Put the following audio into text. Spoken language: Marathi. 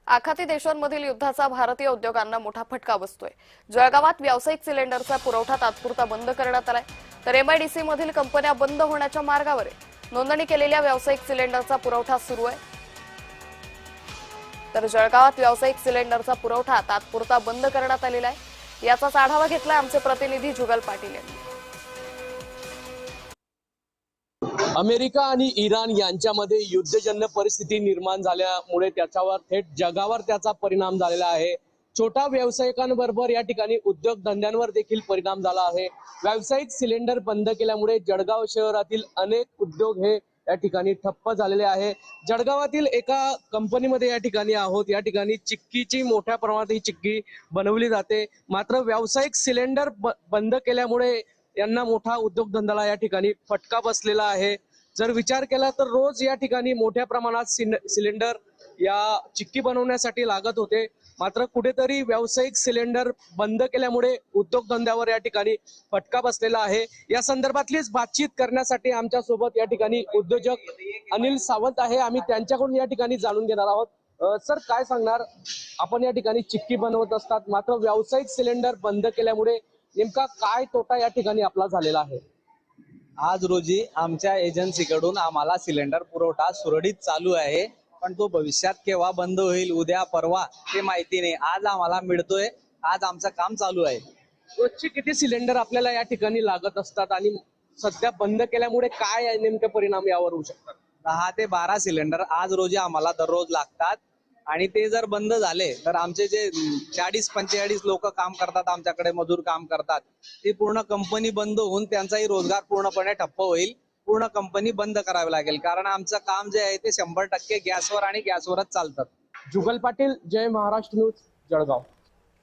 आखाती देशांमधील युद्धाचा भारतीय उद्योगांना मोठा फटका बसतोय। जळगावात व्यावसायिक सिलेंडरचा पुरवठा तात्पुरता बंद करण्यात आलाय, तर एमआयडीसी मधील कंपन्या बंद होण्याच्या मार्गावर आहे। नोंदणी केलेल्या व्यावसायिक सिलेंडरचा पुरवठा सुरू आहे, तर जळगावात व्यावसायिक सिलेंडरचा पुरवठा तात्पुरता बंद करण्यात आलेला आहे। याचाच आढावा घेतलाय आमचे प्रतिनिधी जुगल पाटील यांनी। अमेरिका आणि इराण यांच्यामध्ये युद्धजन्य परिस्थिती निर्माण झाल्यामुळे त्याच्यावर थेट जगावर त्याचा परिणाम झालेला आहे। छोट्या व्यावसायिकांबरोबर या ठिकाणी उद्योगधंद्यांवर देखील परिणाम झाला आहे। व्यावसायिक सिलेंडर बंद केल्यामुळे जळगाव शहरातील अनेक उद्योग हे या ठिकाणी ठप्प झालेले आहे। जळगावातील एका कंपनीमध्ये या ठिकाणी आहोत। या ठिकाणी चिक्कीची मोठ्या प्रमाणात ही चिक्की बनवली जाते, मात्र व्यावसायिक सिलेंडर बंद केल्यामुळे यांना मोठा उद्योगधंद्याला या ठिकाणी फटका बसलेला आहे। जर विचार केला तर रोज या ठिकाणी मोठ्या प्रमाणात सिलेंडर या चिक्की बनवण्यासाठी लागत होते, मात्र कुठेतरी व्यावसायिक सिलेंडर बंद केल्यामुळे उद्योगधंद्यावर या ठिकाणी फटका बसलेला आहे। या संदर्भातलीच बातचीत करण्यासाठी आमच्या सोबत या ठिकाणी उद्योजक अनिल सावंत आहे। आम्ही त्यांच्याकडून या ठिकाणी जाणून घेणार आहोत। सर, काय सांगणार, आपण या ठिकाणी चिक्की बनवत असतात, मात्र व्यावसायिक सिलेंडर बंद केल्यामुळे नेमका काय तोटा या ठिकाणी आपला झालेला आहे? आज रोजी आमच्या एजन्सीकडून आम्हाला सिलेंडर पुरवठा सुरळीत चालू आहे, पण तो भविष्यात केव्हा बंद होईल, उद्या परवा, ते माहिती नाही। आज आम्हाला मिळतोय, आज आमचं काम चालू आहे। रोजचे किती सिलेंडर आपल्याला या ठिकाणी लागत असतात आणि सध्या बंद केल्यामुळे काय नेमके परिणाम यावर होऊ शकतात? 10 ते 12 सिलेंडर आज रोजी आम्हाला दररोज लागतात, आणि ते जर बंद झाले तर आमचे जे 40-45 लोक काम करतात, आमच्याकडे मजूर काम करतात, ती पूर्ण कंपनी बंद होऊन त्यांचाही रोजगार पूर्णपणे ठप्प होईल। पूर्ण कंपनी बंद करावी लागेल, कारण आमचं काम जे आहे ते 100% गॅसवर आणि गॅसवरच चालतं। जुगल पाटील, जय महाराष्ट्र न्यूज, जळगाव।